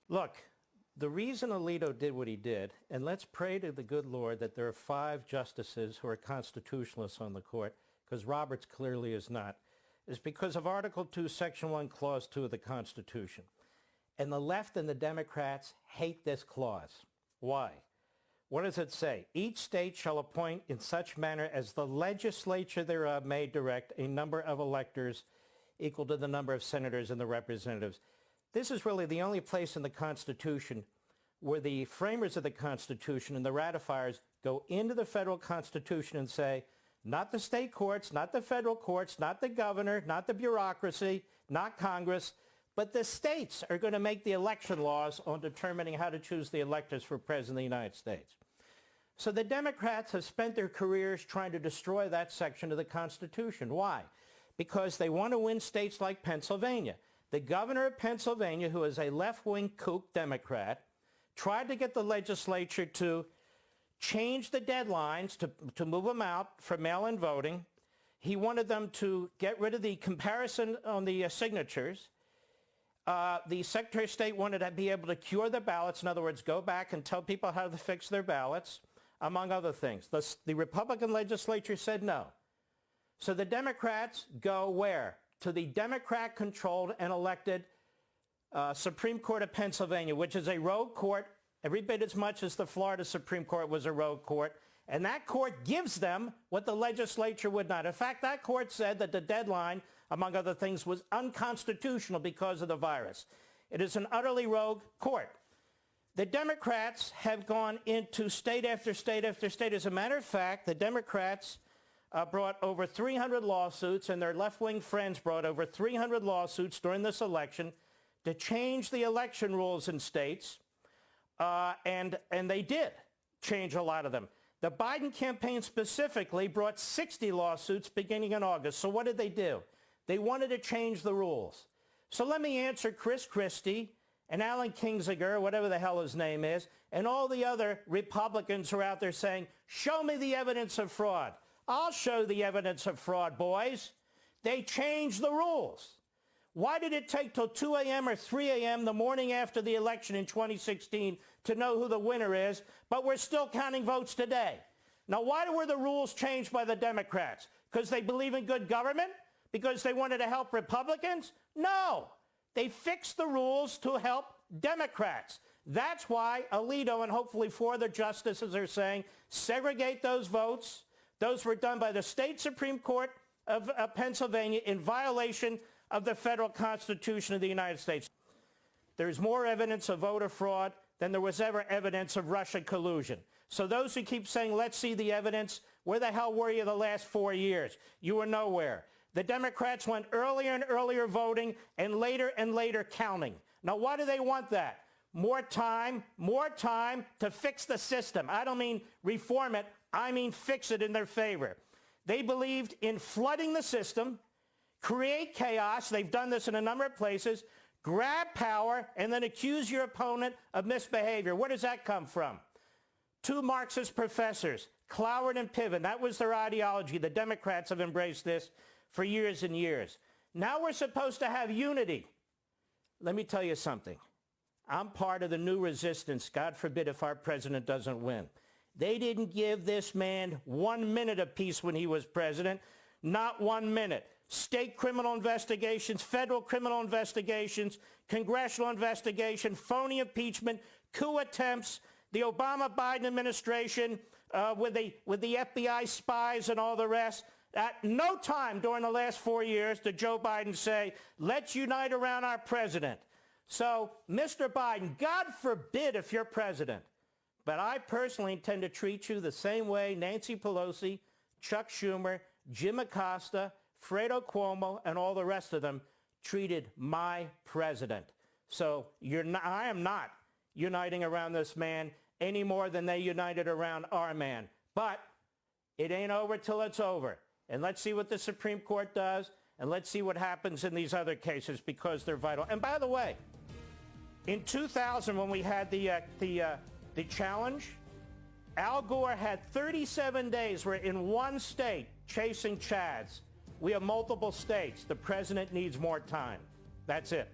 Look, the reason Alito did what he did, and let's pray to the good Lord that there are 5 justices who are constitutionalists on the court, because Roberts clearly is not, is because of Article 2, Section 1, Clause 2 of the Constitution. And the left and the Democrats hate this clause. Why? What does it say? Each state shall appoint in such manner as the legislature thereof may direct a number of electors equal to the number of senators and the representatives. This is really the only place in the Constitution where the framers of the Constitution and the ratifiers go into the federal Constitution and say, not the state courts, not the federal courts, not the governor, not the bureaucracy, not Congress, but the states are going to make the election laws on determining how to choose the electors for President of the United States. So the Democrats have spent their careers trying to destroy that section of the Constitution. Why? Because they want to win states like Pennsylvania. The governor of Pennsylvania, who is a left-wing kook Democrat, tried to get the legislature to change the deadlines to move them out for mail-in voting. He wanted them to get rid of the comparison on the signatures. The Secretary of State wanted to be able to cure the ballots. In other words, go back and tell people how to fix their ballots, among other things. The Republican legislature said no. So the Democrats go where? To the Democrat-controlled and elected Supreme Court of Pennsylvania, which is a rogue court, every bit as much as the Florida Supreme Court was a rogue court. And that court gives them what the legislature would not. In fact, that court said that the deadline, among other things, was unconstitutional because of the virus. It is an utterly rogue court. The Democrats have gone into state after state after state. As a matter of fact, the Democrats brought over 300 lawsuits, and their left-wing friends brought over 300 lawsuits during this election to change the election rules in states, and they did change a lot of them. The Biden campaign specifically brought 60 lawsuits beginning in August. So what did they do? They wanted to change the rules. So let me answer Chris Christie and Alan Kinzinger, whatever the hell his name is, and all the other Republicans who are out there saying, show me the evidence of fraud. I'll show the evidence of fraud, boys. They changed the rules. Why did it take till 2 a.m. or 3 a.m. the morning after the election in 2016 to know who the winner is, but we're still counting votes today? Now, why were the rules changed by the Democrats? Because they believe in good government? Because they wanted to help Republicans? No. They fixed the rules to help Democrats. That's why Alito and hopefully 4 other justices are saying, segregate those votes. Those were done by the state Supreme Court of Pennsylvania in violation of the federal Constitution of the United States. There's more evidence of voter fraud than there was ever evidence of Russia collusion. So those who keep saying, let's see the evidence, where the hell were you the last 4 years? You were nowhere. The Democrats went earlier and earlier voting and later counting. Now, why do they want that? More time to fix the system. I don't mean reform it. I mean fix it in their favor. They believed in flooding the system, create chaos. They've done this in a number of places. Grab power and then accuse your opponent of misbehavior. Where does that come from? 2 Marxist professors, Cloward and Piven. That was their ideology. The Democrats have embraced this for years and years. Now we're supposed to have unity. Let me tell you something. I'm part of the new resistance, God forbid if our president doesn't win. They didn't give this man 1 minute of peace when he was president. Not 1 minute. State criminal investigations, federal criminal investigations, congressional investigation, phony impeachment, coup attempts, the Obama-Biden administration with the FBI spies and all the rest. At no time during the last 4 years did Joe Biden say, let's unite around our president. So, Mr. Biden, God forbid if you're president, but I personally intend to treat you the same way Nancy Pelosi, Chuck Schumer, Jim Acosta, Fredo Cuomo, and all the rest of them treated my president. So I am not uniting around this man any more than they united around our man. But it ain't over till it's over. And let's see what the Supreme Court does, and let's see what happens in these other cases because they're vital. And by the way, in 2000 when we had the challenge, Al Gore had 37 days. We're in one state chasing Chads. We have multiple states. The president needs more time. That's it.